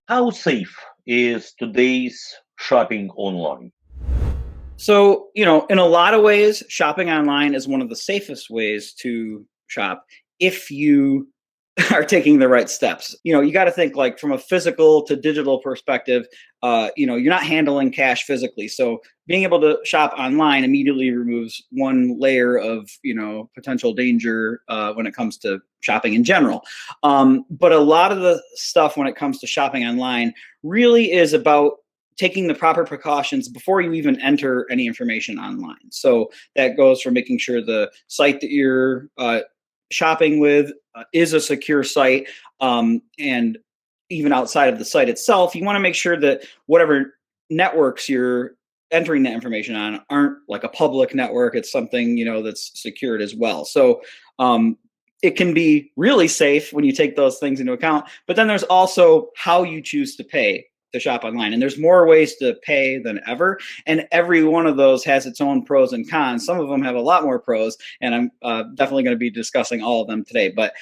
How safe is today's shopping online? So, in a lot of ways, shopping online is one of the safest ways to shop if you are taking the right steps. You got to think like from a physical to digital perspective, you're not handling cash physically. So being able to shop online immediately removes one layer of, potential danger when it comes to shopping in general. But a lot of the stuff when it comes to shopping online really is about taking the proper precautions before you even enter any information online. So that goes for making sure the site that you're shopping with is a secure site. And even outside of the site itself, you want to make sure that whatever networks you're entering that information on aren't like a public network. It's something, that's secured as well. So it can be really safe when you take those things into account. But then there's also how you choose to pay to shop online. And there's more ways to pay than ever. And every one of those has its own pros and cons. Some of them have a lot more pros, and I'm definitely going to be discussing all of them today. But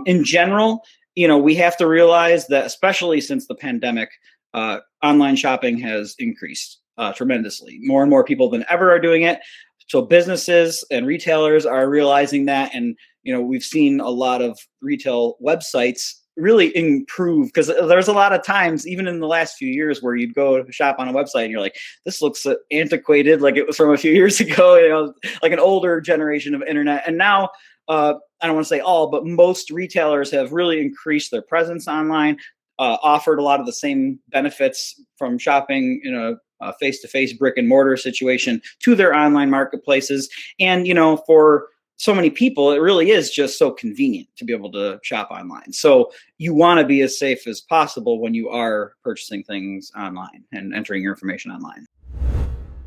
in general, we have to realize that, especially since the pandemic, online shopping has increased tremendously. More and more people than ever are doing it. So businesses and retailers are realizing that. And, we've seen a lot of retail websites really improve, because there's a lot of times, even in the last few years, where you'd go shop on a website and you're like, this looks antiquated, like it was from a few years ago, like an older generation of internet. And now, I don't want to say all, but most retailers have really increased their presence online, offered a lot of the same benefits from shopping in a face-to-face brick and mortar situation to their online marketplaces. And, for so many people, it really is just so convenient to be able to shop online. So you want to be as safe as possible when you are purchasing things online and entering your information online.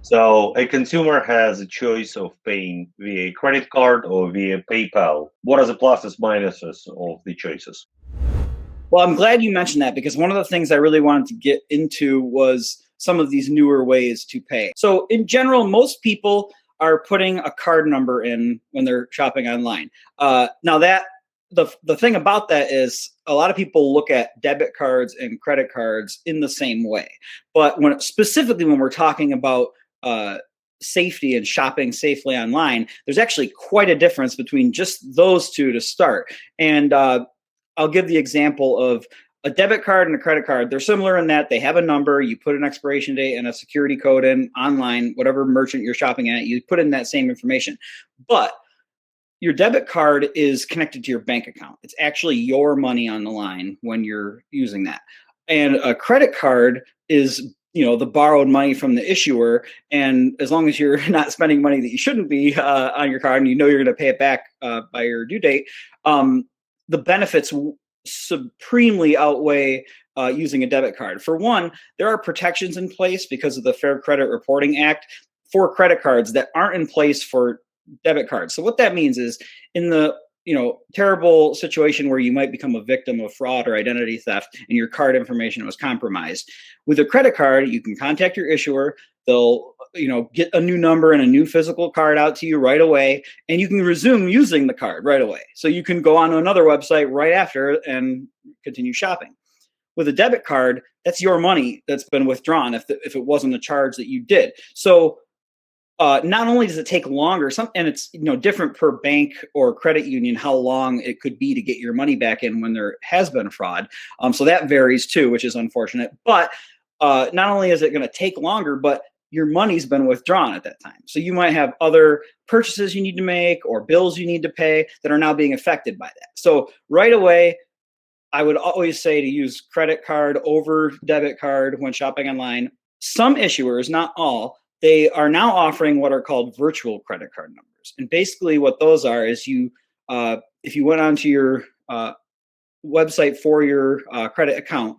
So a consumer has a choice of paying via credit card or via PayPal. What are the pluses minuses of the choices? Well, I'm glad you mentioned that, because one of the things I really wanted to get into was some of these newer ways to pay. So in general, most people are putting a card number in when they're shopping online. Now that the thing about that is a lot of people look at debit cards and credit cards in the same way. But specifically when we're talking about safety and shopping safely online, there's actually quite a difference between just those two to start. And I'll give the example of a debit card and a credit card. They're similar in that they have a number. You put an expiration date and a security code in online, whatever merchant you're shopping at, you put in that same information. But your debit card is connected to your bank account. It's actually your money on the line when you're using that. And a credit card is, the borrowed money from the issuer. And as long as you're not spending money that you shouldn't be on your card, and you're going to pay it back by your due date, the benefits supremely outweigh using a debit card. For one, there are protections in place because of the Fair Credit Reporting Act for credit cards that aren't in place for debit cards. So what that means is, in the terrible situation where you might become a victim of fraud or identity theft and your card information was compromised, with a credit card, you can contact your issuer. They'll get a new number and a new physical card out to you right away, and you can resume using the card right away. So you can go on to another website right after and continue shopping. With a debit card, that's your money that's been withdrawn if it wasn't a charge that you did. So not only does it take longer, and it's different per bank or credit union how long it could be to get your money back in when there has been fraud. So that varies too, which is unfortunate. But not only is it going to take longer, but your money's been withdrawn at that time. So you might have other purchases you need to make or bills you need to pay that are now being affected by that. So right away, I would always say to use credit card over debit card when shopping online. Some issuers, not all, they are now offering what are called virtual credit card numbers. And basically what those are is if you went onto your website for your credit account,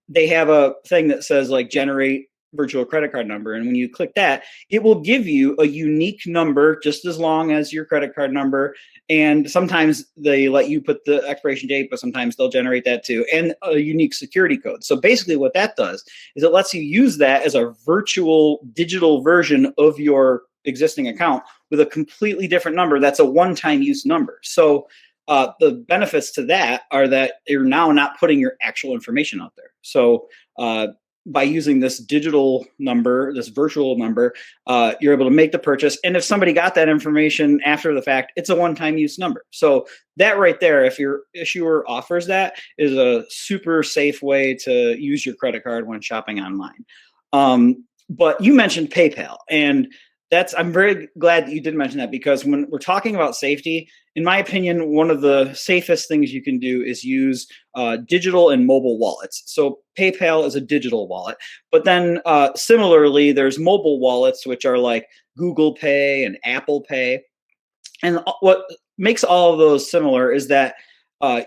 they have a thing that says like generate virtual credit card number. And when you click that, it will give you a unique number just as long as your credit card number. And sometimes they let you put the expiration date, but sometimes they'll generate that too, and a unique security code. So basically what that does is it lets you use that as a virtual digital version of your existing account with a completely different number. That's a one-time use number. So the benefits to that are that you're now not putting your actual information out there. So by using this digital number, this virtual number, you're able to make the purchase. And if somebody got that information after the fact, it's a one-time use number. So that right there, if your issuer offers that, is a super safe way to use your credit card when shopping online. But you mentioned PayPal, and I'm very glad that you did mention that, because when we're talking about safety, in my opinion, one of the safest things you can do is use digital and mobile wallets. So PayPal is a digital wallet, but then similarly, there's mobile wallets, which are like Google Pay and Apple Pay. And what makes all of those similar is that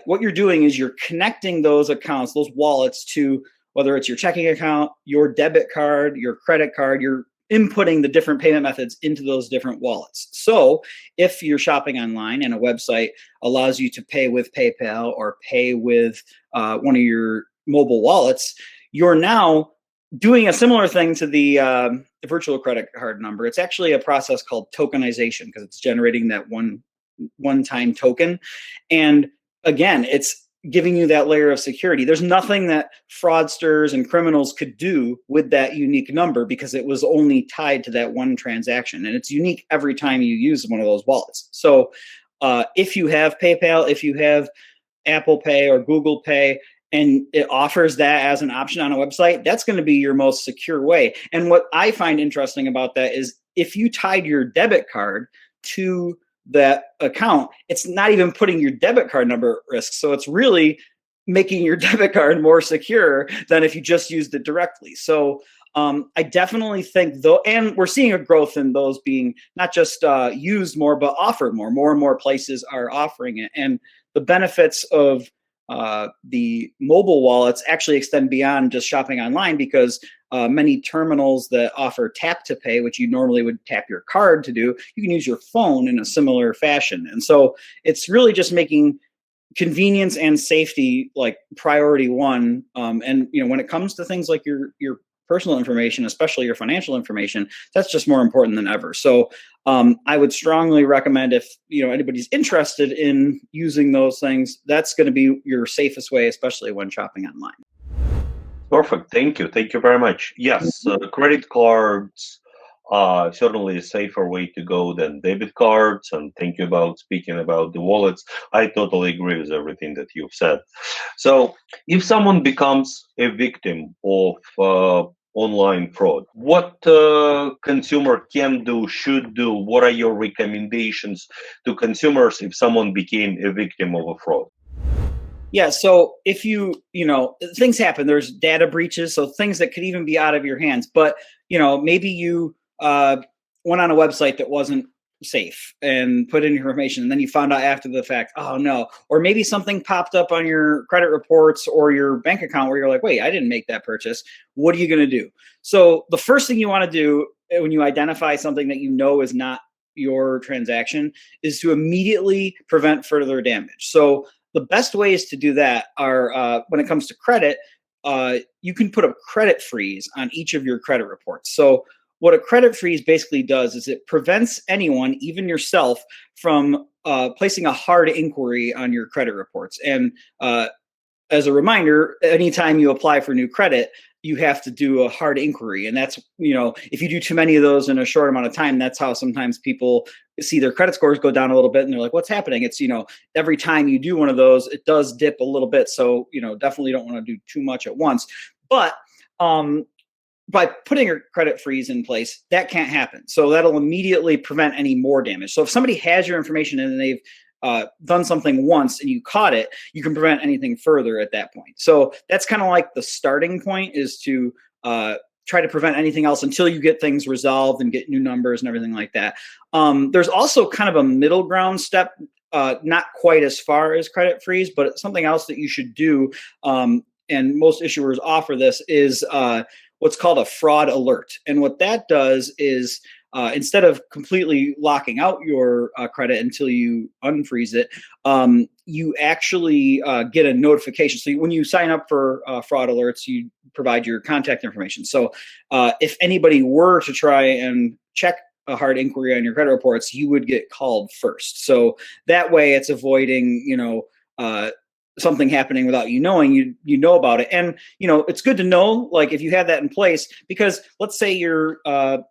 what you're doing is you're connecting those accounts, those wallets, to whether it's your checking account, your debit card, your credit card, you're inputting the different payment methods into those different wallets. So if you're shopping online and a website allows you to pay with PayPal or pay with one of your mobile wallets, you're now doing a similar thing to the virtual credit card number. It's actually a process called tokenization, because it's generating that one-time token. And again, it's giving you that layer of security. There's nothing that fraudsters and criminals could do with that unique number, because it was only tied to that one transaction. And it's unique every time you use one of those wallets. So if you have PayPal, if you have Apple Pay or Google Pay, and it offers that as an option on a website, that's going to be your most secure way. And what I find interesting about that is if you tied your debit card to that account, it's not even putting your debit card number at risk. So it's really making your debit card more secure than if you just used it directly. So I definitely think though, and we're seeing a growth in those being not just used more, but offered more. More and more places are offering it. And the benefits of the mobile wallets actually extend beyond just shopping online, because many terminals that offer tap to pay, which you normally would tap your card to do, you can use your phone in a similar fashion. And so it's really just making convenience and safety like priority one. And when it comes to things like your personal information, especially your financial information, that's just more important than ever. So I would strongly recommend, if anybody's interested in using those things, that's going to be your safest way, especially when shopping online. Perfect. Thank you. Thank you very much. Yes, credit cards are certainly a safer way to go than debit cards. And thank you about speaking about the wallets. I totally agree with everything that you've said. So if someone becomes a victim of online fraud, what consumer can do, should do? What are your recommendations to consumers if someone became a victim of a fraud? Yeah. So if things happen, there's data breaches, so things that could even be out of your hands. But, maybe you went on a website that wasn't safe and put in your information, and then you found out after the fact, oh no. Or maybe something popped up on your credit reports or your bank account where you're like, wait, I didn't make that purchase. What are you going to do? So the first thing you want to do when you identify something that is not your transaction is to immediately prevent further damage. So the best ways to do that are when it comes to credit, you can put a credit freeze on each of your credit reports. So what a credit freeze basically does is it prevents anyone, even yourself, from placing a hard inquiry on your credit reports. And as a reminder, anytime you apply for new credit, you have to do a hard inquiry. And that's, if you do too many of those in a short amount of time, that's how sometimes people see their credit scores go down a little bit and they're like, what's happening? It's, every time you do one of those, it does dip a little bit. So, definitely don't want to do too much at once. But by putting a credit freeze in place, that can't happen. So that'll immediately prevent any more damage. So if somebody has your information and they've done something once and you caught it, you can prevent anything further at that point. So that's kind of like the starting point, is to try to prevent anything else until you get things resolved and get new numbers and everything like that. There's also kind of a middle ground step, not quite as far as credit freeze, but something else that you should do, and most issuers offer this, is what's called a fraud alert. And what that does is instead of completely locking out your credit until you unfreeze it, you actually get a notification. So when you sign up for fraud alerts, you provide your contact information. So if anybody were to try and check a hard inquiry on your credit reports, you would get called first. So that way it's avoiding, something happening without you knowing, you know about it. And it's good to know, like, if you have that in place, because let's say you're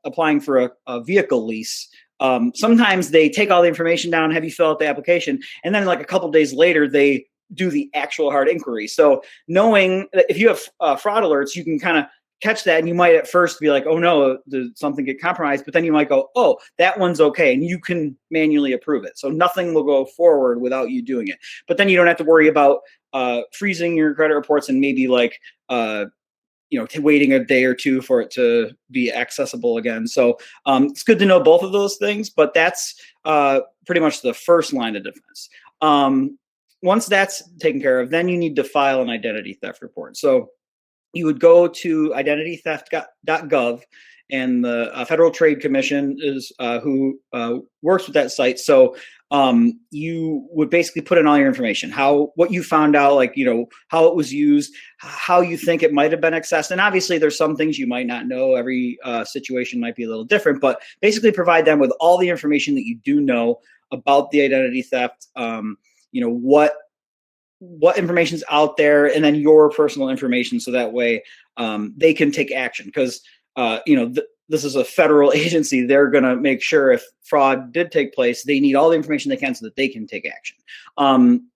applying for a vehicle lease. Sometimes they take all the information down, have you fill out the application, and then like a couple days later they do the actual hard inquiry. So knowing that if you have fraud alerts, you can kind of catch that, and you might at first be like, oh no, did something get compromised? But then you might go, oh, that one's okay, and you can manually approve it. So nothing will go forward without you doing it. But then you don't have to worry about freezing your credit reports and maybe like waiting a day or two for it to be accessible again. So it's good to know both of those things, but that's pretty much the first line of defense. Once that's taken care of, then you need to file an identity theft report. So you would go to identitytheft.gov, and the Federal Trade Commission is who works with that site. So you would basically put in all your information, what you found out, like, how it was used, how you think it might have been accessed. And obviously there's some things you might not know. Every situation might be a little different, but basically provide them with all the information that you do know about the identity theft, what information's out there, and then your personal information. So that way they can take action, because, this is a federal agency. They're going to make sure if fraud did take place, they need all the information they can so that they can take action.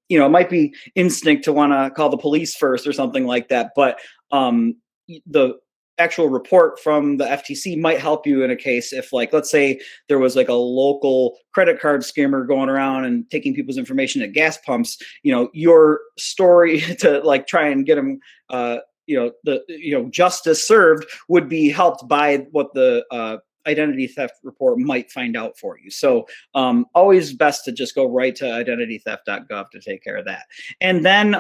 It might be instinct to want to call the police first or something like that, but the actual report from the FTC might help you in a case if, like, let's say there was like a local credit card scammer going around and taking people's information at gas pumps. Your story to like try and get them justice served would be helped by what the identity theft report might find out for you. So always best to just go right to identitytheft.gov to take care of that. And then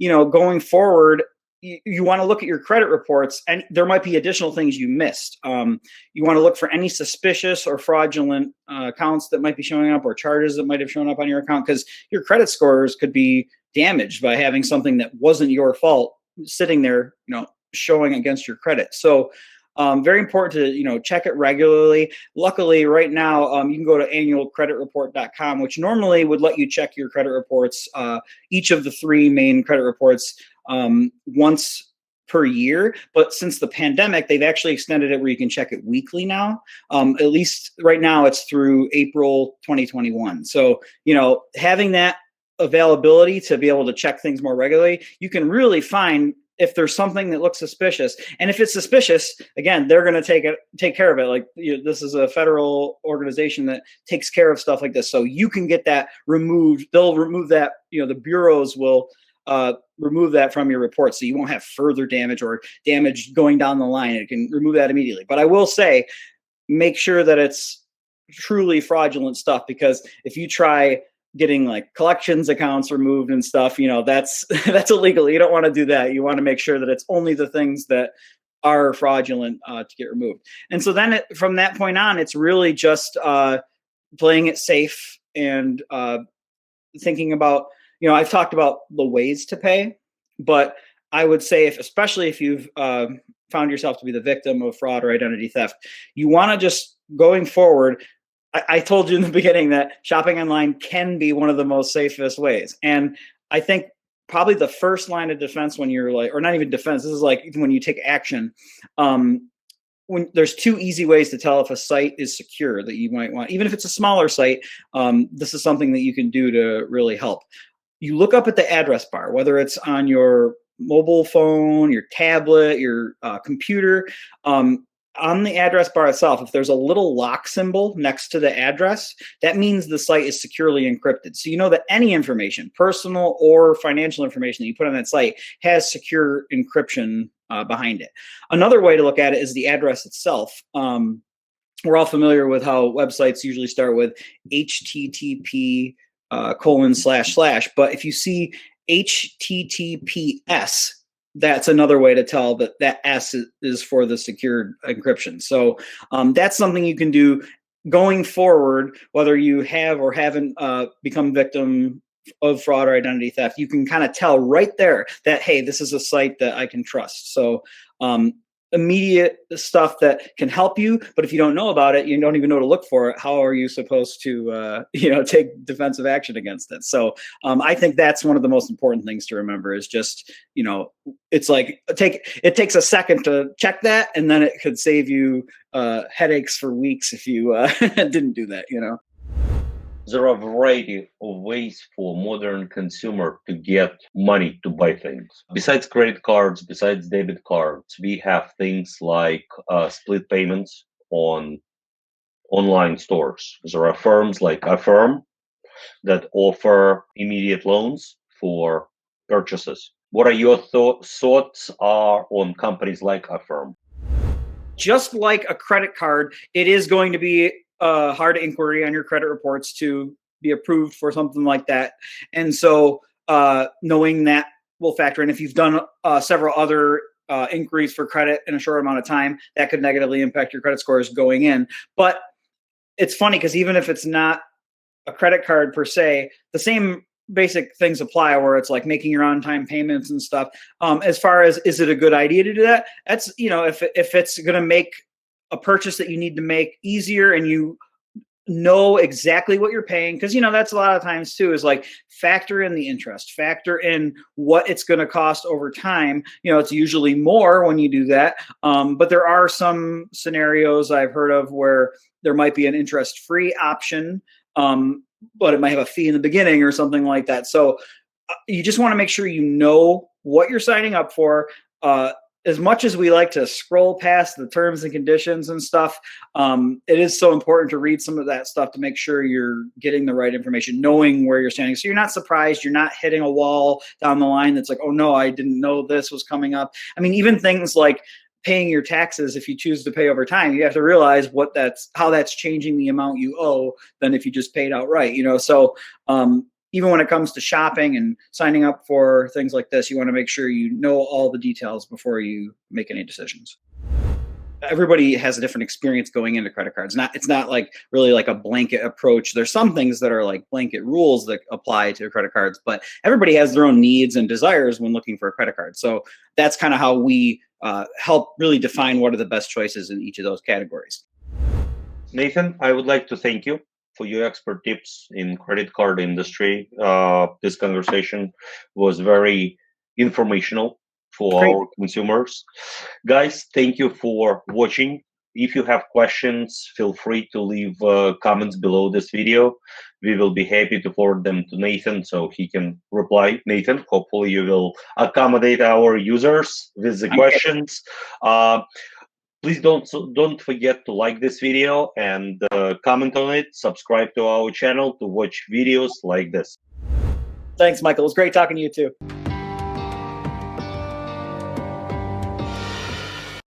going forward, you want to look at your credit reports, and there might be additional things you missed. You want to look for any suspicious or fraudulent accounts that might be showing up, or charges that might have shown up on your account, because your credit scores could be damaged by having something that wasn't your fault sitting there, showing against your credit. So very important to, check it regularly. Luckily, right now, you can go to annualcreditreport.com, which normally would let you check your credit reports, each of the three main credit reports, once per year. But since the pandemic, they've actually extended it where you can check it weekly now. At least right now it's through April 2021. So, having that availability to be able to check things more regularly, you can really find if there's something that looks suspicious. And if it's suspicious, again, they're going to take care of it. Like, this is a federal organization that takes care of stuff like this. So you can get that removed. They'll remove that, the bureaus will remove that from your report, so you won't have further damage or damage going down the line. It can remove that immediately. But I will say, make sure that it's truly fraudulent stuff, because if you try getting like collections accounts removed and stuff, that's illegal. You don't want to do that. You want to make sure that it's only the things that are fraudulent to get removed. And so then from that point on, it's really just playing it safe and thinking about, I've talked about the ways to pay, but I would say especially if you've found yourself to be the victim of fraud or identity theft, you want to just, going forward, I told you in the beginning that shopping online can be one of the most safest ways. And I think probably the first line of defense when you're like, or not even defense, this is like when you take action, when there's two easy ways to tell if a site is secure that you might want, even if it's a smaller site, this is something that you can do to really help. You look up at the address bar, whether it's on your mobile phone, your tablet, your computer, on the address bar itself, if there's a little lock symbol next to the address, that means the site is securely encrypted. So you know that any information, personal or financial information that you put on that site, has secure encryption behind it. Another way to look at it is the address itself. We're all familiar with how websites usually start with HTTP : / but if you see HTTPS, that's another way to tell that S is for the secured encryption. So that's something you can do going forward, whether you have or haven't become victim of fraud or identity theft. You can kind of tell right there that, hey, this is a site that I can trust. So immediate stuff that can help you, but if you don't know about it, you don't even know to look for it. How are you supposed to take defensive action against it? So I think that's one of the most important things to remember is just, it's like it takes a second to check that, and then it could save you headaches for weeks if you didn't do that. There are a variety of ways for modern consumer to get money to buy things. Besides credit cards, besides debit cards, we have things like split payments on online stores. There are firms like Affirm that offer immediate loans for purchases. What are your thoughts are on companies like Affirm? Just like a credit card, it is going to be a hard inquiry on your credit reports to be approved for something like that. And so knowing that will factor in. If you've done several other inquiries for credit in a short amount of time, that could negatively impact your credit scores going in. But it's funny because even if it's not a credit card per se, the same basic things apply where it's like making your on-time payments and stuff. As far as, is it a good idea to do that? That's, if it's going to make a purchase that you need to make easier and you know exactly what you're paying, because that's a lot of times too, is like factor in the interest, factor in what it's going to cost over time. It's usually more when you do that, but there are some scenarios I've heard of where there might be an interest-free option, but it might have a fee in the beginning or something like that. So you just want to make sure you know what you're signing up for. As much as we like to scroll past the terms and conditions and stuff, it is so important to read some of that stuff to make sure you're getting the right information, knowing where you're standing. So you're not surprised, you're not hitting a wall down the line that's like, oh no, I didn't know this was coming up. I mean, even things like paying your taxes, if you choose to pay over time, you have to realize how that's changing the amount you owe than if you just paid outright. So even when it comes to shopping and signing up for things like this, you want to make sure you know all the details before you make any decisions. Everybody has a different experience going into credit cards. It's not like really like a blanket approach. There's some things that are like blanket rules that apply to credit cards, but everybody has their own needs and desires when looking for a credit card. So that's kind of how we help really define what are the best choices in each of those categories. Nathan, I would like to thank you for your expert tips in credit card industry. This conversation was very informational for our consumers. Guys, thank you for watching. If you have questions, feel free to leave comments below this video. We will be happy to forward them to Nathan so he can reply. Nathan, hopefully you will accommodate our users with the questions. Please don't forget to like this video and comment on it. Subscribe to our channel to watch videos like this. Thanks, Michael. It was great talking to you too.